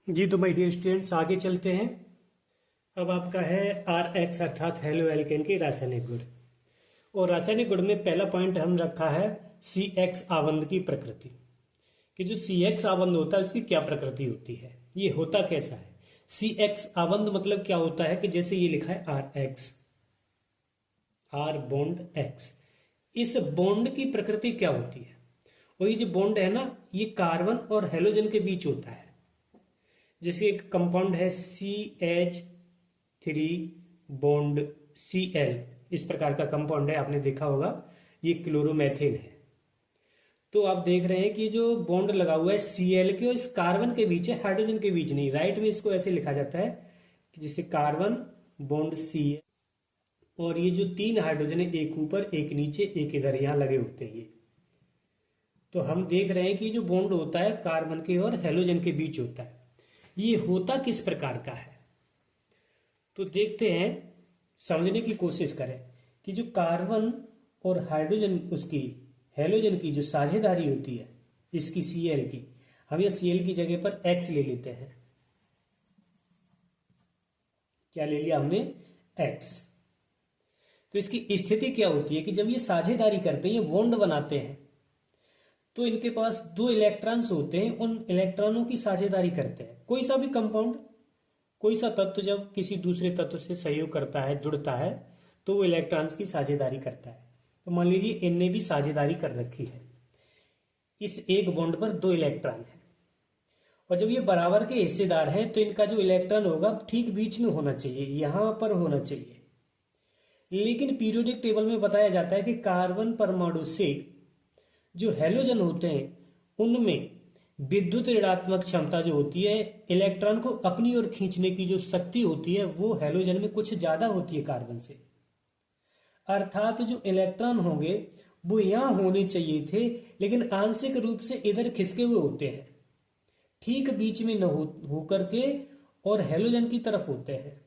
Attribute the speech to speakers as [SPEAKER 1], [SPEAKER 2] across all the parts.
[SPEAKER 1] जी तो my dear students, आगे चलते हैं। अब आपका है आर एक्स अर्थात हेलो एल्केन की रासायनिक गुण। और रासायनिक गुण में पहला पॉइंट हम रखा है सी एक्स आबंध की प्रकृति। कि जो सी एक्स आबंध होता है उसकी क्या प्रकृति होती है, ये होता कैसा है। सी एक्स आबंध मतलब क्या होता है कि जैसे ये लिखा है R X, R bond X, इस बॉन्ड की प्रकृति क्या होती है। और ये जो बॉन्ड है ना, ये कार्बन और हेलोजन के बीच होता है। जैसे एक कंपाउंड है CH3 बॉन्ड Cl, इस प्रकार का कंपाउंड है, आपने देखा होगा, ये क्लोरोमेथिन है। तो आप देख रहे हैं कि जो बॉन्ड लगा हुआ है Cl के और इस कार्बन के बीच है, हाइड्रोजन के बीच नहीं। राइट में इसको ऐसे लिखा जाता है कि जैसे कार्बन बॉन्ड Cl, और ये जो तीन हाइड्रोजन है, एक ऊपर एक नीचे एक इधर, यहां लगे होते हैं ये। तो हम देख रहे हैं कि जो बॉन्ड होता है कार्बन के और हेलोजन के बीच होता है, ये होता किस प्रकार का है। तो देखते हैं, समझने की कोशिश करें कि जो कार्बन और हाइड्रोजन, उसकी हेलोजन की जो साझेदारी होती है इसकी Cl की, हम ये Cl की जगह पर X ले लेते हैं। क्या ले लिया हमने? X। तो इसकी स्थिति क्या होती है कि जब ये साझेदारी करते हैं, ये बॉन्ड बनाते हैं, तो इनके पास दो इलेक्ट्रॉन्स होते हैं, उन इलेक्ट्रॉनों की साझेदारी करते हैं। कोई सा भी कंपाउंड, कोई सा तत्व जब किसी दूसरे तत्व से सहयोग करता है, जुड़ता है, तो वो इलेक्ट्रॉन्स की साझेदारी करता है। तो मान लीजिए इनने भी साझेदारी कर रखी है, इस एक बॉन्ड पर दो इलेक्ट्रॉन है, और जब ये बराबर के हिस्सेदार हैं तो इनका जो इलेक्ट्रॉन होगा ठीक बीच में होना चाहिए, यहां पर होना चाहिए। लेकिन पीरियोडिक टेबल में बताया जाता है कि कार्बन परमाणु से जो हेलोजन होते हैं उनमें विद्युत ऋणात्मक क्षमता जो होती है, इलेक्ट्रॉन को अपनी ओर खींचने की जो शक्ति होती है, वो हेलोजन में कुछ ज्यादा होती है कार्बन से। अर्थात जो इलेक्ट्रॉन होंगे वो यहां होने चाहिए थे, लेकिन आंशिक रूप से इधर खिसके हुए होते हैं, ठीक बीच में न हो करके, और हेलोजन की तरफ होते हैं।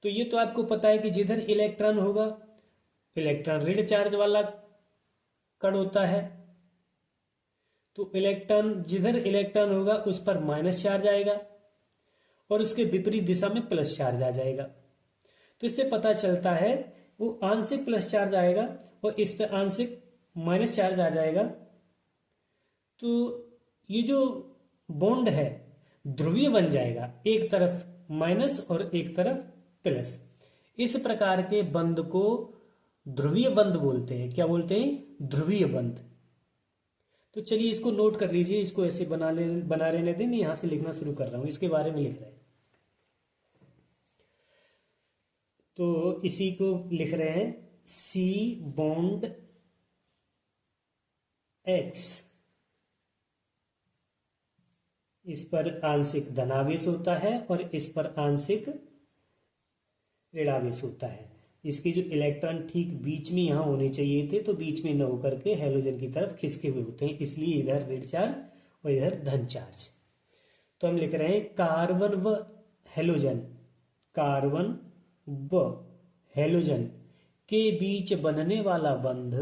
[SPEAKER 1] तो ये तो आपको पता है कि जिधर इलेक्ट्रॉन होगा, इलेक्ट्रॉन ऋण चार्ज वाला कण होता है, तो इलेक्ट्रॉन, जिधर इलेक्ट्रॉन होगा उस पर माइनस चार्ज आएगा, और उसके विपरीत दिशा में प्लस चार्ज आ जाएगा। तो इससे पता चलता है वो आंशिक प्लस चार्ज आएगा और इस पे आंशिक माइनस चार्ज आ जाएगा। तो ये जो बॉन्ड है ध्रुवीय बन जाएगा, एक तरफ माइनस और एक तरफ प्लस। इस प्रकार के बंध को ध्रुवीय बंध बोलते हैं। क्या बोलते हैं? ध्रुवीय बंध। तो चलिए इसको नोट कर लीजिए, इसको ऐसे बना रहने दें, मैं यहां से लिखना शुरू कर रहा हूं, इसके बारे में लिख रहे हैं। तो इसी को लिख रहे हैं सी बॉन्ड एक्स, इस पर आंशिक धनावेश होता है और इस पर आंशिक ऋणावेश होता है। इसके जो इलेक्ट्रॉन ठीक बीच में यहां होने चाहिए थे, तो बीच में न होकर के हेलोजन की तरफ खिसके हुए होते हैं, इसलिए इधर ऋण चार्ज और इधर धन चार्ज। तो हम लिख रहे हैं कार्बन व हेलोजन, कार्बन व हेलोजन के बीच बनने वाला बंध।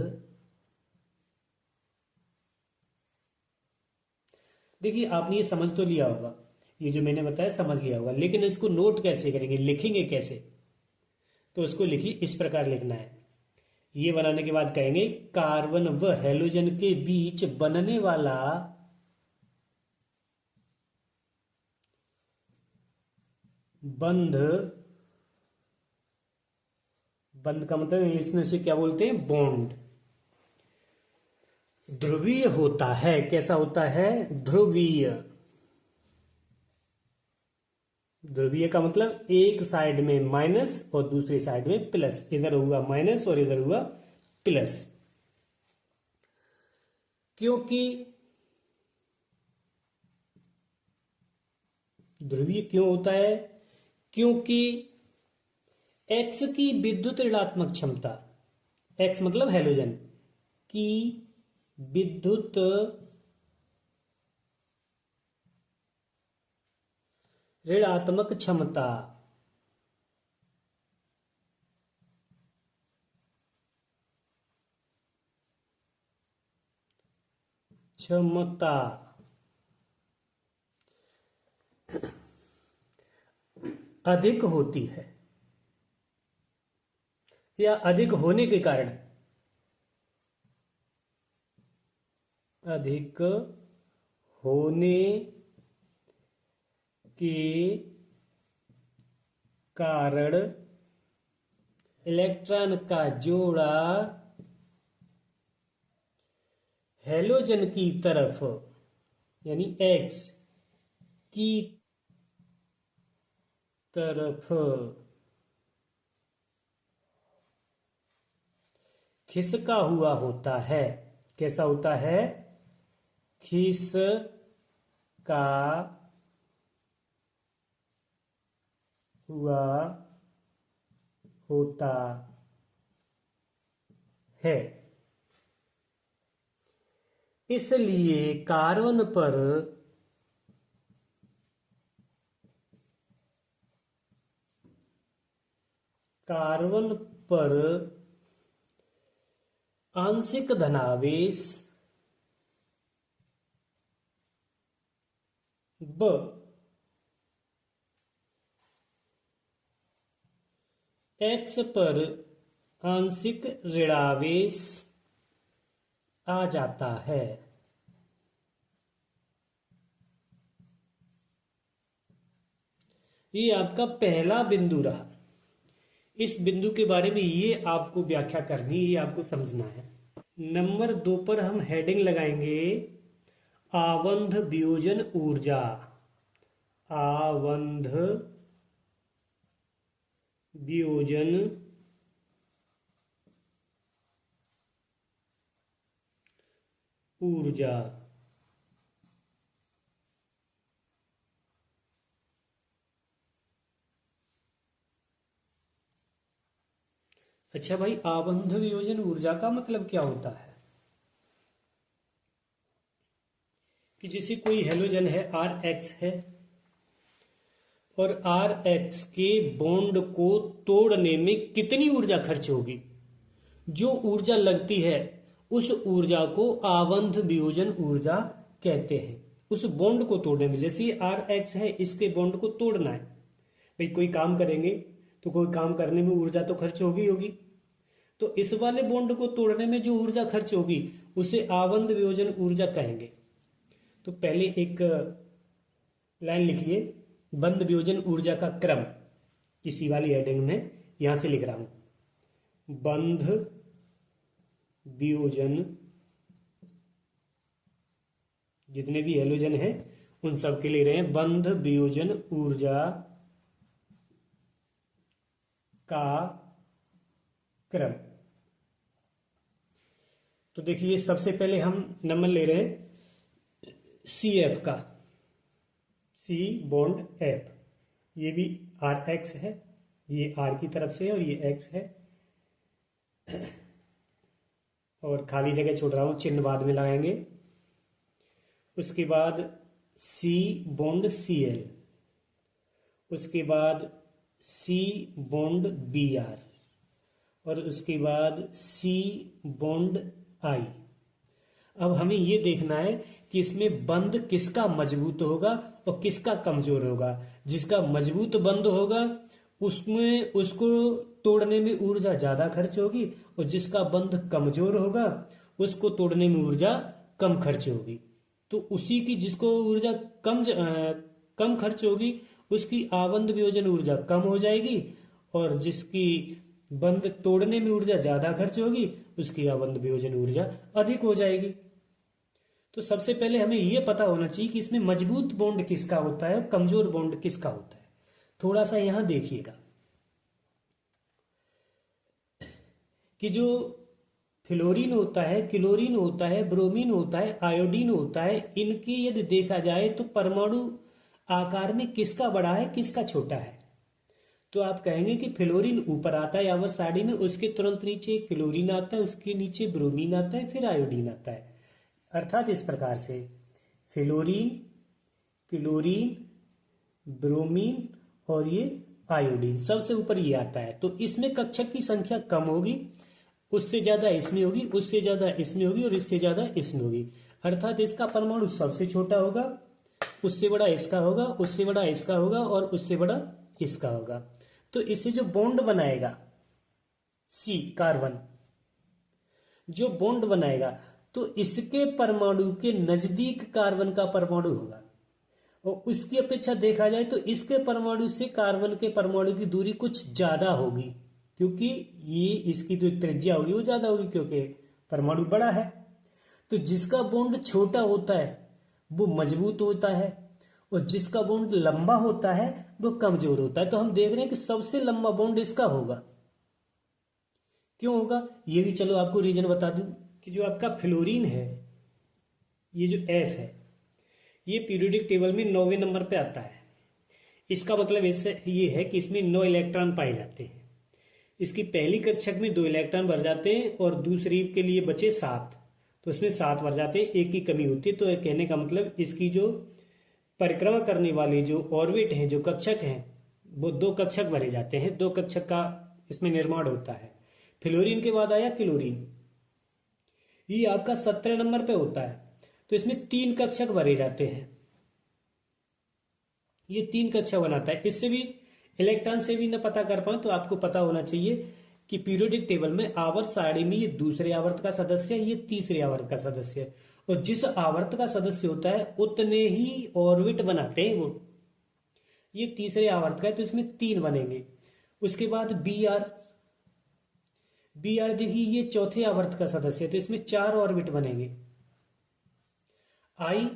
[SPEAKER 1] देखिए आपने ये समझ तो लिया होगा, ये जो मैंने बताया समझ लिया होगा, लेकिन इसको नोट कैसे करेंगे, लिखेंगे कैसे। तो इसको लिखिए, इस प्रकार लिखना है। ये बनाने के बाद कहेंगे कार्बन व हेलोजन के बीच बनने वाला बंध, बंध का मतलब इंग्लिश में उसे क्या बोलते हैं? बॉन्ड। ध्रुवीय होता है। कैसा होता है? ध्रुवीय। ध्रुवीय का मतलब एक साइड में माइनस और दूसरी साइड में प्लस, इधर हुआ माइनस और इधर हुआ प्लस। क्योंकि ध्रुवीय क्यों होता है? क्योंकि एक्स की विद्युत ऋणात्मक क्षमता, एक्स मतलब हेलोजन की विद्युत ऋणात्मक क्षमता, क्षमता अधिक होती है या अधिक होने के कारण, अधिक होने के कारण इलेक्ट्रॉन का जोड़ा हैलोजन की तरफ यानी X की तरफ खिसका हुआ होता है। कैसा होता है? खिसका हुआ होता है। इसलिए कार्बन पर आंशिक धनावेश ब X पर आंशिक ऋणावेश आ जाता है। ये आपका पहला बिंदु रहा। इस बिंदु के बारे में ये आपको व्याख्या करनी, ये आपको समझना है। नंबर 2 पर हम हेडिंग लगाएंगे आवंध वियोजन ऊर्जा। आवंध वियोजन ऊर्जा। अच्छा भाई, आवंध वियोजन ऊर्जा का मतलब क्या होता है? कि जैसे कोई हेलोजन है Rx है और Rx के बॉन्ड को तोड़ने में कितनी ऊर्जा खर्च होगी, जो ऊर्जा लगती है उस ऊर्जा को आवंध वियोजन ऊर्जा कहते हैं। उस बॉन्ड को तोड़ने में, जैसे ये Rx है, इसके बॉन्ड को तोड़ना है। भाई कोई काम करेंगे तो कोई काम करने में ऊर्जा तो खर्च होगी। तो इस वाले बॉन्ड को तोड़ने में जो ऊर्जा खर्च होगी उसे आवंध वियोजन ऊर्जा कहेंगे। तो पहले एक लाइन लिखिए, बंध वियोजन ऊर्जा का क्रम, इसी वाली हेडिंग में यहां से लिख रहा हूं। बंध वियोजन, जितने भी हेलोजन हैं उन सब के ले रहे हैं, बंध वियोजन ऊर्जा का क्रम। तो देखिए, सबसे पहले हम नंबर ले रहे हैं CF का, C बॉन्ड F। ये भी Rx है, ये R की तरफ से है और ये X है। और खाली जगह छोड़ रहा हूं, चिन्ह बाद में लगाएंगे। उसके बाद C बॉन्ड Cl, उसके बाद C बॉन्ड Br और उसके बाद C बॉन्ड I। अब हमें ये देखना है कि इसमें बंध किसका मजबूत होगा और किसका कमजोर होगा। जिसका मजबूत बंध होगा उसमें उसको तोड़ने में ऊर्जा ज्यादा खर्च होगी, और जिसका बंध कमजोर होगा उसको तोड़ने में ऊर्जा कम खर्च होगी। तो उसी की जिसको ऊर्जा कम खर्च होगी उसकी आवंध वियोजन ऊर्जा कम हो जाएगी, और जिसकी बंध तोड़ने में ऊर्जा ज्यादा खर्च होगी उसकी आवंध वियोजन ऊर्जा अधिक हो जाएगी। तो सबसे पहले हमें यह पता होना चाहिए कि इसमें मजबूत बॉन्ड किसका होता है, कमजोर बॉन्ड किसका होता है। थोड़ा सा यहां देखिएगा कि जो फ्लोरीन होता है, क्लोरीन होता है, ब्रोमीन होता है, आयोडीन होता है, इनकी यदि देखा जाए तो परमाणु आकार में किसका बड़ा है, किसका छोटा है। तो आप कहेंगे कि फ्लोरीन ऊपर आता है यावर साड़ी में, उसके तुरंत नीचे क्लोरीन आता है, उसके नीचे ब्रोमीन आता है, फिर आयोडीन आता है। अर्थात इस प्रकार से फ्लोरीन, क्लोरीन, ब्रोमीन और ये आयोडीन, सबसे ऊपर ये आता है। तो इसमें कक्षक की संख्या कम होगी, उससे ज्यादा इसमें होगी, उससे ज्यादा इसमें होगी और इससे ज्यादा इसमें होगी। अर्थात इसका परमाणु सबसे छोटा होगा, उससे बड़ा इसका होगा, उससे बड़ा इसका होगा और उससे बड़ा इसका होगा। तो इससे जो बॉन्ड बनाएगा C कार्बन जो बॉन्ड बनाएगा तो इसके परमाणु के नजदीक कार्बन का परमाणु होगा, और उसकी अपेक्षा देखा जाए तो इसके परमाणु से कार्बन के परमाणु की दूरी कुछ ज्यादा होगी, क्योंकि ये इसकी जो त्रिज्या होगी वो ज्यादा होगी क्योंकि परमाणु बड़ा है। तो जिसका बॉन्ड छोटा होता है वो मजबूत होता है, और जिसका बॉन्ड लंबा होता है वो कमजोर होता है। तो हम देख रहे हैं कि सबसे लंबा बॉन्ड इसका होगा। क्यों होगा ये भी चलो आपको रीजन बता दूं कि जो आपका फ्लोरीन है, ये जो F है, ये पीरियोडिक टेबल में 9वें नंबर पे आता है। इसका मतलब इससे ये है कि इसमें 9 इलेक्ट्रॉन पाए जाते हैं। इसकी पहली कक्षक में 2 इलेक्ट्रॉन भर जाते हैं और दूसरी के लिए बचे 7, तो इसमें 7 भर जाते हैं, एक की कमी होती है। तो कहने का मतलब इसकी जो परिक्रमा करने वाले जो ऑर्बिट हैं, जो कक्षक हैं, वो 2 कक्षक भरे जाते हैं, 2 कक्षक का इसमें निर्माण होता है। फ्लोरीन के बाद आया क्लोरीन, ये आपका 17 नंबर पे होता है। तो इसमें 3 कक्षक भरे जाते हैं, ये 3 कक्षक बनाता है। इससे भी इलेक्ट्रॉन से भी न पता कर पाए तो आपको पता होना चाहिए कि पीरियोडिक टेबल में आवर्त सारणी में ये दूसरे आवर्त का सदस्य है, ये तीसरे आवर्त का सदस्य है, और जिस आवर्त का सदस्य होता है उतने ही ऑर्बिट बनाते हैं वो। ये तीसरे आवर्त का है तो इसमें 3 बनेंगे। उसके बाद बी आर देखिए ये चौथे आवर्त का सदस्य है तो इसमें 4 ऑर्बिट बनेंगे। आई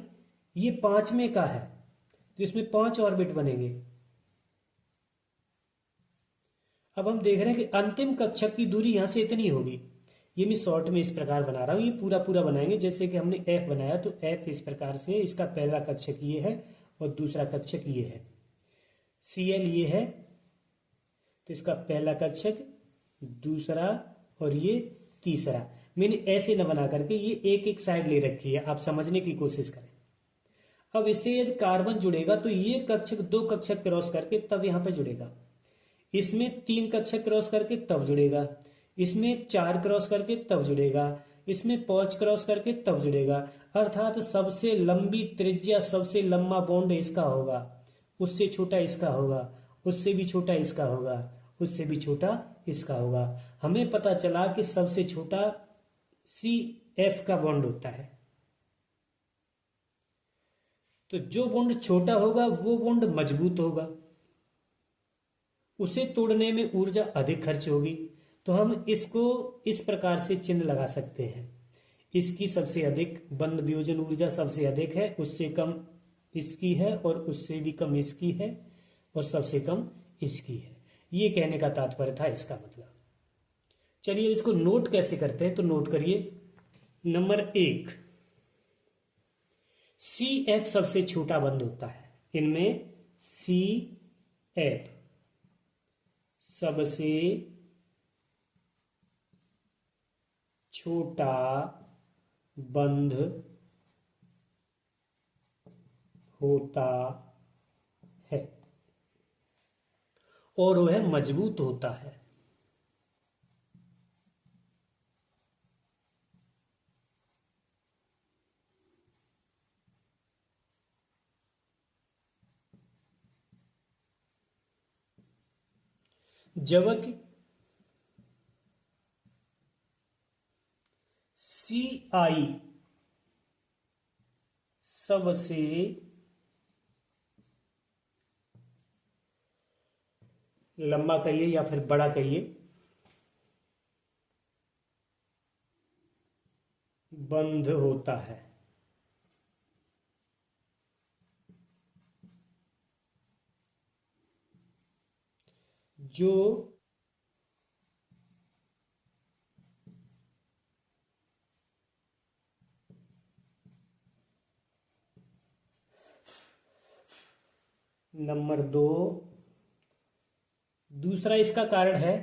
[SPEAKER 1] ये 5वें का है तो इसमें 5 ऑर्बिट बनेंगे। अब हम देख रहे हैं कि अंतिम कक्षक की दूरी यहां से इतनी होगी। ये मैं शॉर्ट में इस प्रकार बना रहा हूं, ये पूरा पूरा बनाएंगे। जैसे कि हमने F बनाया तो F इस प्रकार से, इसका पहला कक्षक ये है और दूसरा कक्षक ये है। Cl ये है तो इसका पहला कक्षक, दूसरा और ये तीसरा। मैंने ऐसे न बना करके ये एक एक साइड ले रखी है, आप समझने की कोशिश करें। अब इससे यदि कार्बन जुड़ेगा तो ये कक्षक 2 कक्षक क्रॉस करके तब यहां पे जुड़ेगा, इसमें 3 कक्षक क्रॉस करके तब जुड़ेगा, इसमें 4 क्रॉस करके तब जुड़ेगा, इसमें 5 क्रॉस करके तब जुड़ेगा। अर्थात सबसे लंबी त्रिज्या, सबसे लंबा बॉन्ड इसका होगा, उससे छोटा इसका होगा, उससे भी छोटा इसका होगा, उससे भी छोटा इसका होगा। हमें पता चला कि सबसे छोटा CF का बॉन्ड होता है। तो जो बॉन्ड छोटा होगा वो बॉन्ड मजबूत होगा, उसे तोड़ने में ऊर्जा अधिक खर्च होगी। तो हम इसको इस प्रकार से चिन्ह लगा सकते हैं, इसकी सबसे अधिक बंध वियोजन ऊर्जा सबसे अधिक है, उससे कम इसकी है, और उससे भी कम इसकी है, और सबसे कम इसकी है। ये कहने का तात्पर्य था इसका मतलब। चलिए इसको नोट कैसे करते हैं, तो नोट करिए। नंबर 1, CF सबसे छोटा बंध होता है। इनमें CF सबसे छोटा बंध होता है और वह मजबूत होता है। जबकि CI सबसे लंबा कहिए या फिर बड़ा कहिए बंध होता है। जो नंबर 2, दूसरा इसका कारण है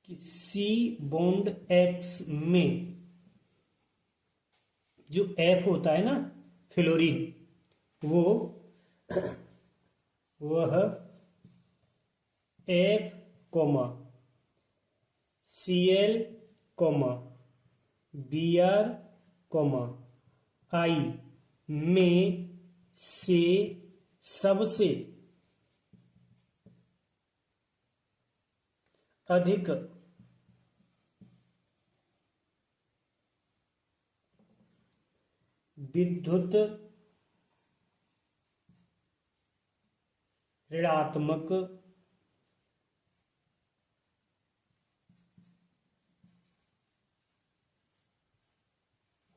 [SPEAKER 1] कि C बॉन्ड X में जो F होता है ना फ्लोरीन, वह F, Cl, Br, I में से सबसे अधिक विद्युत ऋणात्मक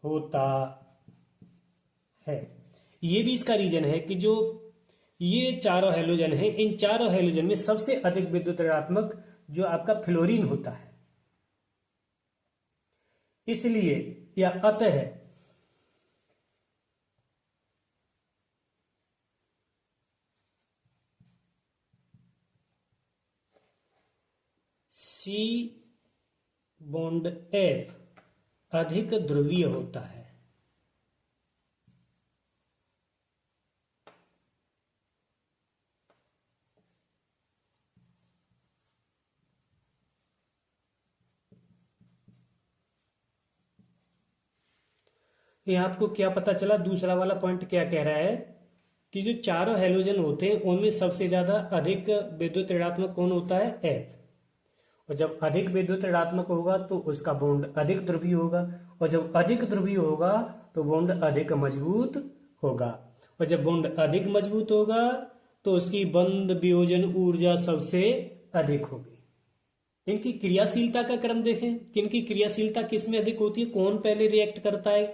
[SPEAKER 1] होता है। ये भी इसका रीजन है कि जो ये चारों हैलोजन है, इन चारों हैलोजन में सबसे अधिक विद्युत ऋणात्मक जो आपका फ्लोरीन होता है, इसलिए या अतः सी बॉन्ड एफ अधिक ध्रुवीय होता है। ये आपको क्या पता चला? दूसरा वाला पॉइंट क्या कह रहा है कि जो चारों हैलोजन होते हैं उनमें सबसे ज्यादा अधिक विद्युत ऋणात्मक कौन होता है? एफ। और जब अधिक विद्युत ऋणात्मक होगा तो उसका बॉन्ड अधिक ध्रुवीय होगा, और जब अधिक ध्रुवीय होगा तो बॉन्ड अधिक मजबूत होगा, और जब बॉन्ड अधिक मजबूत होगा तो उसकी बंध वियोजन ऊर्जा सबसे अधिक होगी। इनकी क्रियाशीलता का क्रम देखें कि इनकी क्रियाशीलता किस में अधिक होती है, कौन पहले रिएक्ट करता है।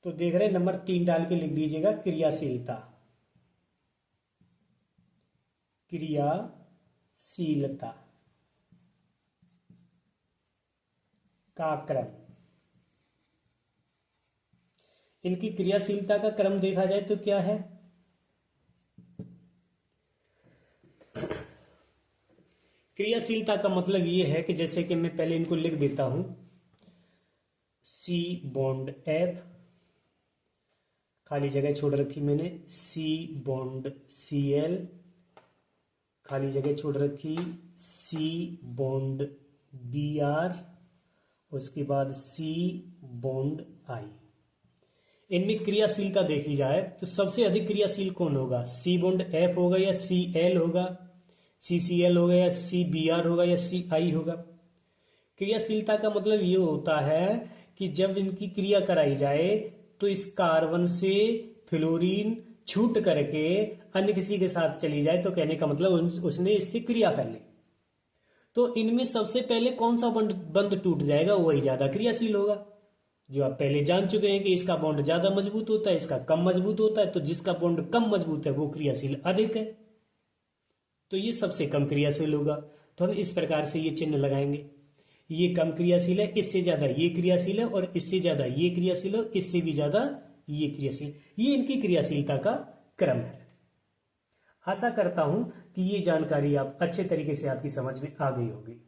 [SPEAKER 1] तो देख रहे हैं, नंबर 3 डाल के लिख दीजिएगा, क्रियाशीलता। क्रियाशीलता का क्रम। इनकी क्रियाशीलता का क्रम देखा जाए तो क्या है? क्रियाशीलता का मतलब ये है कि जैसे कि मैं पहले इनको लिख देता हूं, सी बॉन्ड एफ, खाली जगह छोड़ रखी मैंने, सी बॉन्ड सी एल, खाली जगह छोड़ रखी, सी बॉन्ड बी आर, उसके बाद सी बॉन्ड आई। इनमें क्रियाशीलता देखी जाए तो सबसे अधिक क्रियाशील कौन होगा? सी बॉन्ड एफ होगा या सी एल होगा, सी सी एल होगा या सी बी आर होगा या सी आई होगा। क्रियाशीलता का मतलब ये होता है कि जब इनकी क्रिया कराई जाए तो इस कार्बन से फ्लोरीन छूट करके अन्य किसी के साथ चली जाए, तो कहने का मतलब उसने इससे क्रिया कर ली। तो इनमें सबसे पहले कौन सा बंध टूट जाएगा? वही ज्यादा क्रियाशील होगा। जो आप पहले जान चुके हैं कि इसका बॉन्ड ज्यादा मजबूत होता है, इसका कम मजबूत होता है, तो जिसका बॉन्ड कम मजबूत है वो क्रियाशील अधिक है, तो ये सबसे कम क्रियाशील होगा। तो हम इस प्रकार से ये चिन्ह लगाएंगे, ये कम क्रियाशील है, इससे ज्यादा ये क्रियाशील है, और इससे ज्यादा ये क्रियाशील है, इससे भी ज्यादा ये क्रियाशील। ये इनकी क्रियाशीलता का क्रम है। आशा करता हूं कि ये जानकारी आप अच्छे तरीके से आपकी समझ में आ गई होगी।